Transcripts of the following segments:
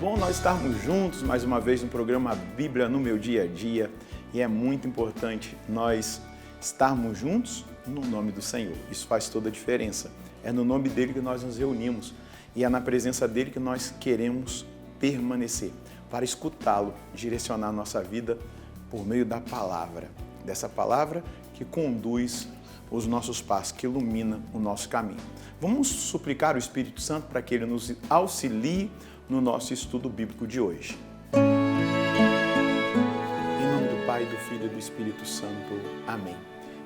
bom nós estarmos juntos mais uma vez no programa Bíblia no Meu Dia a Dia. E é muito importante nós estarmos juntos no nome do Senhor. Isso faz toda a diferença. É no nome dele que nós nos reunimos e é na presença dele que nós queremos permanecer, para escutá-lo, direcionar a nossa vida por meio da palavra. Dessa palavra que conduz os nossos passos, que ilumina o nosso caminho. Vamos suplicar o Espírito Santo para que ele nos auxilie no nosso estudo bíblico de hoje. Em nome do Pai, do Filho e do Espírito Santo. Amém.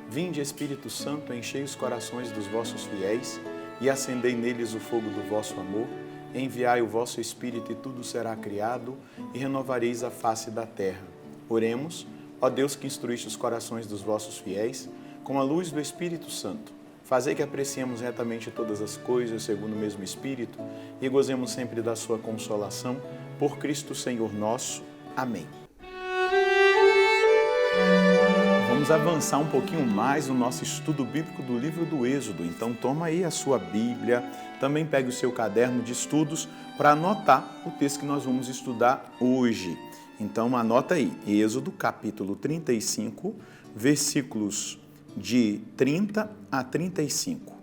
Vinde, Espírito Santo, enchei os corações dos vossos fiéis e acendei neles o fogo do vosso amor. Enviai o vosso Espírito e tudo será criado e renovareis a face da terra. Oremos, ó Deus que instruíste os corações dos vossos fiéis, com a luz do Espírito Santo, fazei que apreciemos retamente todas as coisas segundo o mesmo Espírito e gozemos sempre da sua consolação, por Cristo Senhor nosso. Amém. Vamos avançar um pouquinho mais no nosso estudo bíblico do livro do Êxodo. Então toma aí a sua Bíblia, também pegue o seu caderno de estudos para anotar o texto que nós vamos estudar hoje. Então anota aí, Êxodo capítulo 35, versículos de 30 a 35.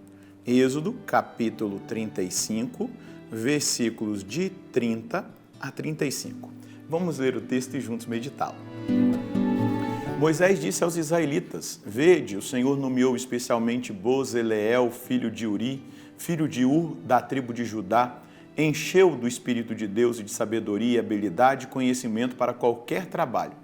Êxodo, capítulo 35, versículos de 30 a 35. Vamos ler o texto e juntos meditá-lo. Moisés disse aos israelitas: Vede, o Senhor nomeou especialmente Bezaleel, filho de Uri, filho de Ur, da tribo de Judá, encheu do Espírito de Deus e de sabedoria, habilidade e conhecimento para qualquer trabalho.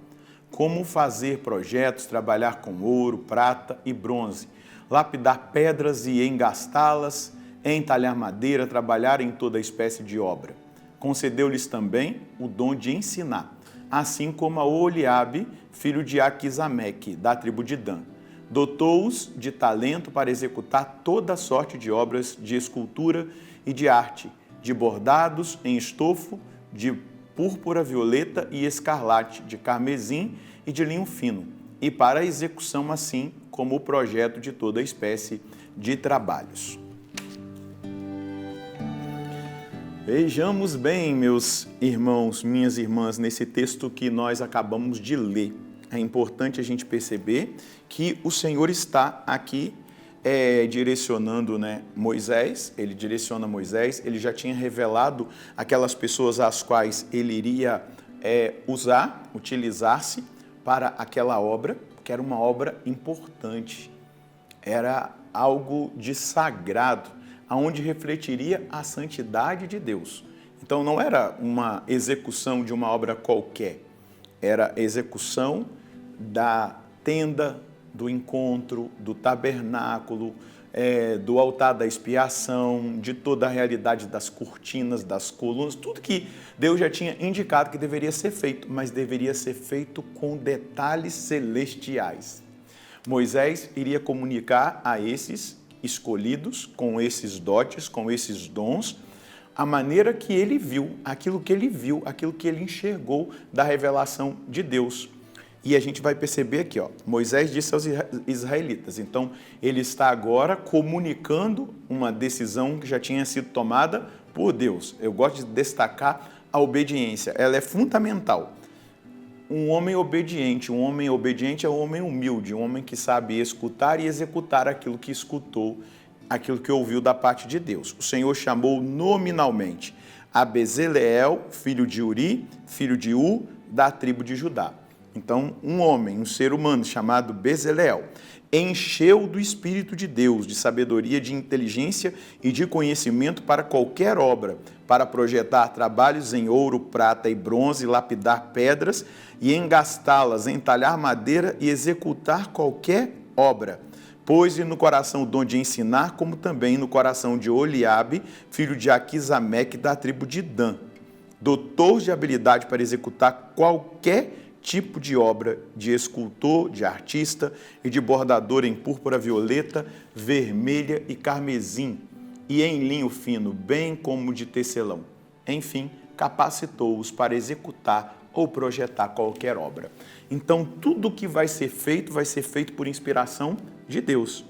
Como fazer projetos, trabalhar com ouro, prata e bronze, lapidar pedras e engastá-las, entalhar madeira, trabalhar em toda espécie de obra. Concedeu-lhes também o dom de ensinar, assim como a Oliabe, filho de Aquisameque, da tribo de Dan. Dotou-os de talento para executar toda sorte de obras de escultura e de arte, de bordados em estofo, de púrpura, violeta e escarlate, de carmesim e de linho fino, e para a execução, assim como o projeto de toda espécie de trabalhos. Vejamos bem, meus irmãos, minhas irmãs, nesse texto que nós acabamos de ler. É importante a gente perceber que o Senhor está aqui direcionando, Moisés, ele direciona Moisés, ele já tinha revelado aquelas pessoas às quais ele iria utilizar-se para aquela obra, que era uma obra importante, era algo de sagrado, aonde refletiria a santidade de Deus. Então não era uma execução de uma obra qualquer, era a execução da tenda do encontro, do tabernáculo, do altar da expiação, de toda a realidade das cortinas, das colunas, tudo que Deus já tinha indicado que deveria ser feito, mas deveria ser feito com detalhes celestiais. Moisés iria comunicar a esses escolhidos, com esses dotes, com esses dons, a maneira que ele viu, aquilo que ele enxergou da revelação de Deus. E a gente vai perceber aqui, Moisés disse aos israelitas, então ele está agora comunicando uma decisão que já tinha sido tomada por Deus. Eu gosto de destacar a obediência, ela é fundamental. Um homem obediente é um homem humilde, um homem que sabe escutar e executar aquilo que escutou, aquilo que ouviu da parte de Deus. O Senhor chamou nominalmente a Bezaleel, filho de Uri, filho de Ur, da tribo de Judá. Então, um homem, um ser humano chamado Bezaleel, encheu do Espírito de Deus, de sabedoria, de inteligência e de conhecimento para qualquer obra, para projetar trabalhos em ouro, prata e bronze, lapidar pedras e engastá-las, entalhar madeira e executar qualquer obra. Pôs-lhe no coração o dom de ensinar, como também no coração de Oliabe, filho de Aquisameque, da tribo de Dan. Dotou-os de habilidade para executar qualquer tipo de obra, de escultor, de artista e de bordador em púrpura violeta, vermelha e carmesim, e em linho fino, bem como de tecelão. Enfim, capacitou-os para executar ou projetar qualquer obra. Então, tudo que vai ser feito por inspiração de Deus.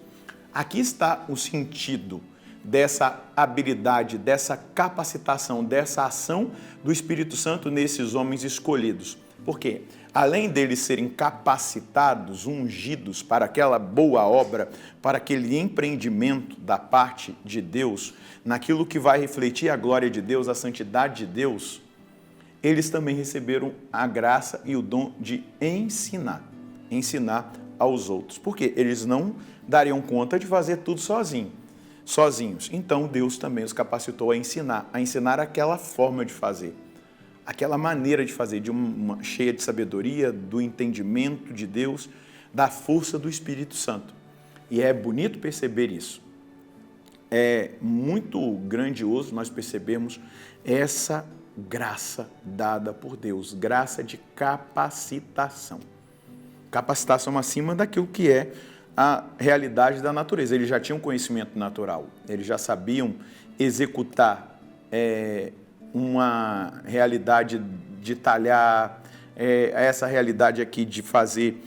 Aqui está o sentido dessa habilidade, dessa capacitação, dessa ação do Espírito Santo nesses homens escolhidos. Por quê? Além deles serem capacitados, ungidos para aquela boa obra, para aquele empreendimento da parte de Deus, naquilo que vai refletir a glória de Deus, a santidade de Deus, eles também receberam a graça e o dom de ensinar aos outros. Porque eles não dariam conta de fazer tudo sozinhos. Então Deus também os capacitou a ensinar aquela forma de fazer, aquela maneira de fazer, de uma cheia de sabedoria, do entendimento de Deus, da força do Espírito Santo. E é bonito perceber isso. É muito grandioso nós percebermos essa graça dada por Deus, graça de capacitação. Capacitação acima daquilo que é a realidade da natureza. Eles já tinham conhecimento natural, eles já sabiam executar uma realidade de talhar, essa realidade aqui de fazer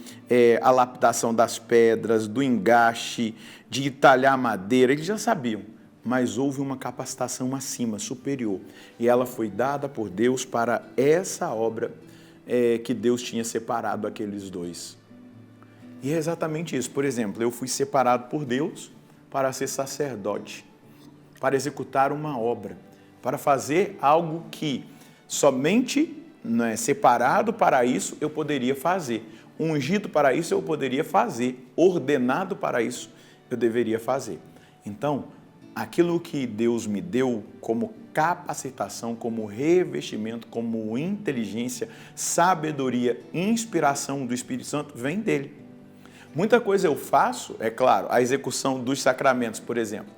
a lapidação das pedras, do engaste, de talhar madeira, eles já sabiam. Mas houve uma capacitação acima, superior. E ela foi dada por Deus para essa obra que Deus tinha separado aqueles dois. E é exatamente isso. Por exemplo, eu fui separado por Deus para ser sacerdote, para executar uma obra, para fazer algo que somente separado para isso eu poderia fazer, ungido para isso eu poderia fazer, ordenado para isso eu deveria fazer. Então, aquilo que Deus me deu como capacitação, como revestimento, como inteligência, sabedoria, inspiração do Espírito Santo, vem dele. Muita coisa eu faço, é claro, a execução dos sacramentos, por exemplo,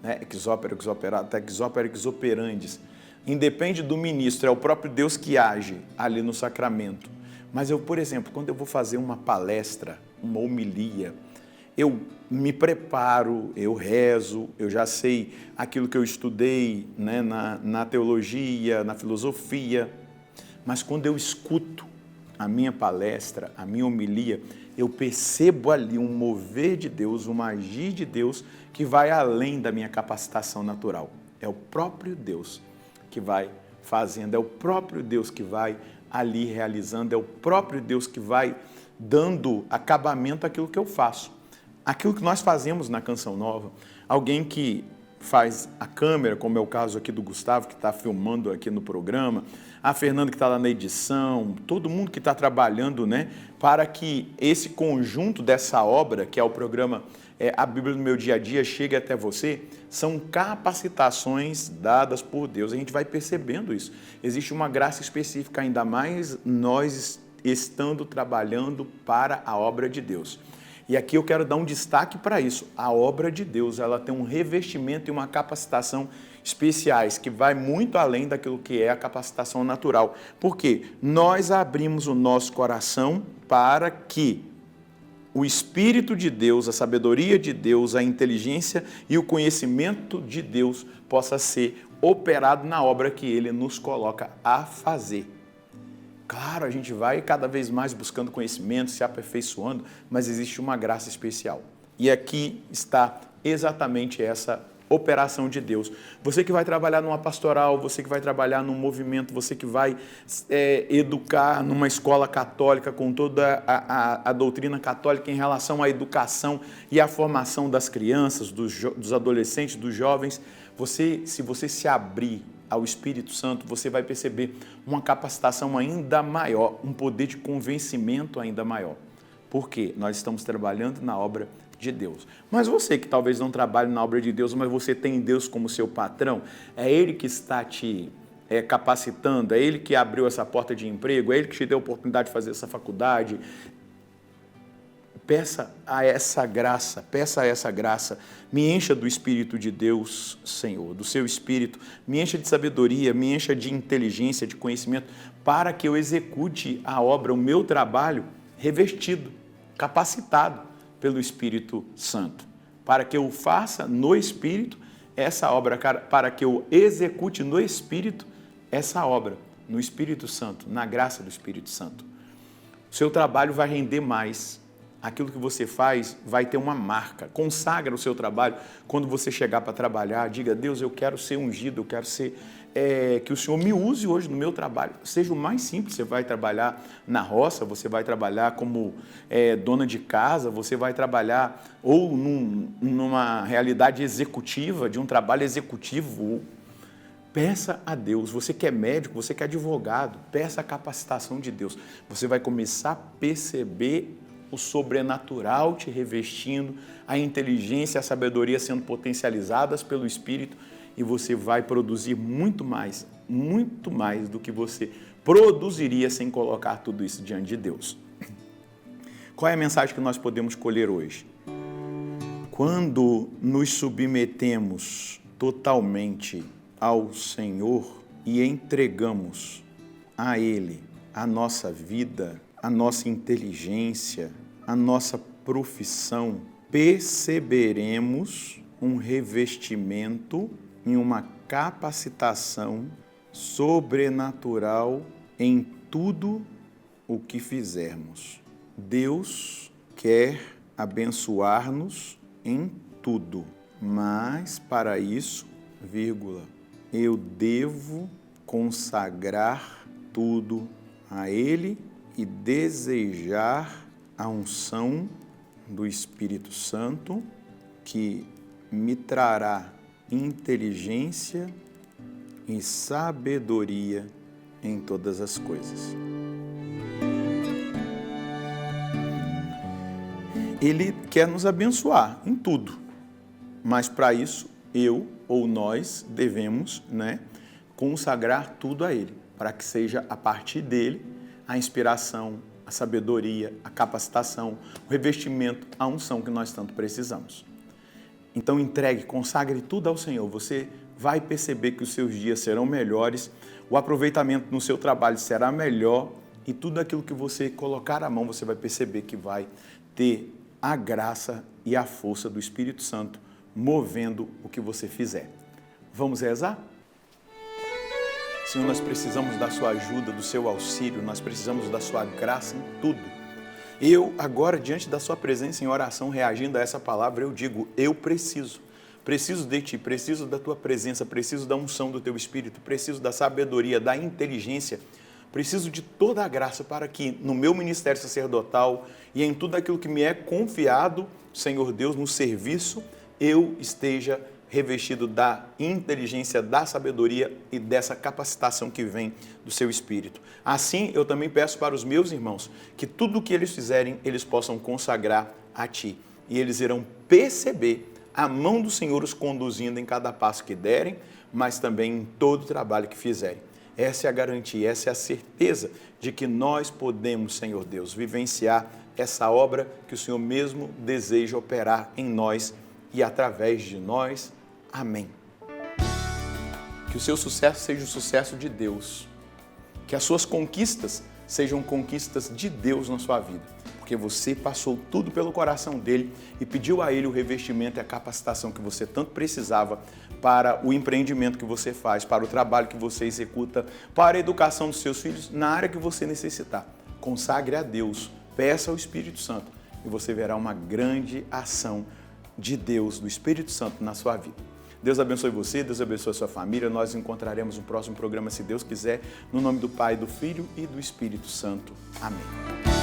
ex opere, ex operato, até ex opere, ex operandis. Independe do ministro, é o próprio Deus que age ali no sacramento. Mas eu, por exemplo, quando eu vou fazer uma palestra, uma homilia, eu me preparo, eu rezo, eu já sei aquilo que eu estudei na teologia, na filosofia, mas quando eu escuto a minha palestra, a minha homilia, eu percebo ali um mover de Deus, um agir de Deus que vai além da minha capacitação natural. É o próprio Deus que vai fazendo, é o próprio Deus que vai ali realizando, é o próprio Deus que vai dando acabamento àquilo que eu faço. Aquilo que nós fazemos na Canção Nova, alguém que faz a câmera, como é o caso aqui do Gustavo, que está filmando aqui no programa, a Fernanda que está lá na edição, todo mundo que está trabalhando, para que esse conjunto dessa obra, que é o programa A Bíblia no Meu Dia a Dia, chegue até você, são capacitações dadas por Deus. A gente vai percebendo isso. Existe uma graça específica, ainda mais nós estando trabalhando para a obra de Deus. E aqui eu quero dar um destaque para isso. A obra de Deus, ela tem um revestimento e uma capacitação especiais, que vai muito além daquilo que é a capacitação natural. Por quê? Nós abrimos o nosso coração para que o Espírito de Deus, a sabedoria de Deus, a inteligência e o conhecimento de Deus possa ser operado na obra que Ele nos coloca a fazer. Claro, a gente vai cada vez mais buscando conhecimento, se aperfeiçoando, mas existe uma graça especial. E aqui está exatamente essa operação de Deus. Você que vai trabalhar numa pastoral, você que vai trabalhar num movimento, você que vai educar numa escola católica com toda a doutrina católica em relação à educação e à formação das crianças, dos adolescentes, dos jovens, se você se abrir ao Espírito Santo, você vai perceber uma capacitação ainda maior, um poder de convencimento ainda maior. Por quê? Nós estamos trabalhando na obra de Deus. Mas você que talvez não trabalhe na obra de Deus, mas você tem Deus como seu patrão, é Ele que está te capacitando, é Ele que abriu essa porta de emprego, é Ele que te deu a oportunidade de fazer essa faculdade. Peça a essa graça, me encha do Espírito de Deus, Senhor, do seu Espírito, me encha de sabedoria, me encha de inteligência, de conhecimento, para que eu execute a obra, o meu trabalho, revestido, capacitado pelo Espírito Santo, para que eu faça no Espírito essa obra, para que eu execute no Espírito essa obra, no Espírito Santo, na graça do Espírito Santo. O seu trabalho vai render mais, aquilo que você faz vai ter uma marca. Consagra o seu trabalho. Quando você chegar para trabalhar, diga: Deus, eu quero ser ungido, eu quero ser... que o Senhor me use hoje no meu trabalho. Seja o mais simples, você vai trabalhar na roça, você vai trabalhar como dona de casa, você vai trabalhar ou numa realidade executiva, de um trabalho executivo. Peça a Deus. Você que é médico, você que é advogado, peça a capacitação de Deus. Você vai começar a perceber o sobrenatural te revestindo, a inteligência e a sabedoria sendo potencializadas pelo Espírito, e você vai produzir muito mais do que você produziria sem colocar tudo isso diante de Deus. Qual é a mensagem que nós podemos colher hoje? Quando nos submetemos totalmente ao Senhor e entregamos a Ele a nossa vida, a nossa inteligência, a nossa profissão, perceberemos um revestimento em uma capacitação sobrenatural em tudo o que fizermos. Deus quer abençoar-nos em tudo, mas para isso, eu devo consagrar tudo a Ele e desejar a unção do Espírito Santo, que me trará inteligência e sabedoria em todas as coisas. Ele quer nos abençoar em tudo, mas para isso eu ou nós devemos, consagrar tudo a Ele, para que seja a partir dele a inspiração, a sabedoria, a capacitação, o revestimento, a unção que nós tanto precisamos. Então entregue, consagre tudo ao Senhor. Você vai perceber que os seus dias serão melhores, o aproveitamento no seu trabalho será melhor e tudo aquilo que você colocar à mão, você vai perceber que vai ter a graça e a força do Espírito Santo movendo o que você fizer. Vamos rezar? Senhor, nós precisamos da sua ajuda, do seu auxílio, nós precisamos da sua graça em tudo. Eu, agora, diante da sua presença em oração, reagindo a essa palavra, eu digo: eu preciso de ti, preciso da tua presença, preciso da unção do teu Espírito, preciso da sabedoria, da inteligência, preciso de toda a graça para que no meu ministério sacerdotal e em tudo aquilo que me é confiado, Senhor Deus, no serviço, eu esteja revestido da inteligência, da sabedoria e dessa capacitação que vem do seu Espírito. Assim, eu também peço para os meus irmãos que tudo o que eles fizerem, eles possam consagrar a Ti. E eles irão perceber a mão do Senhor os conduzindo em cada passo que derem, mas também em todo o trabalho que fizerem. Essa é a garantia, essa é a certeza de que nós podemos, Senhor Deus, vivenciar essa obra que o Senhor mesmo deseja operar em nós e através de nós. Amém. Que o seu sucesso seja o sucesso de Deus. Que as suas conquistas sejam conquistas de Deus na sua vida. Porque você passou tudo pelo coração dele e pediu a ele o revestimento e a capacitação que você tanto precisava para o empreendimento que você faz, para o trabalho que você executa, para a educação dos seus filhos, na área que você necessitar. Consagre a Deus, peça ao Espírito Santo e você verá uma grande ação de Deus, do Espírito Santo na sua vida. Deus abençoe você, Deus abençoe a sua família. Nós nos encontraremos no próximo programa, se Deus quiser, no nome do Pai, do Filho e do Espírito Santo. Amém.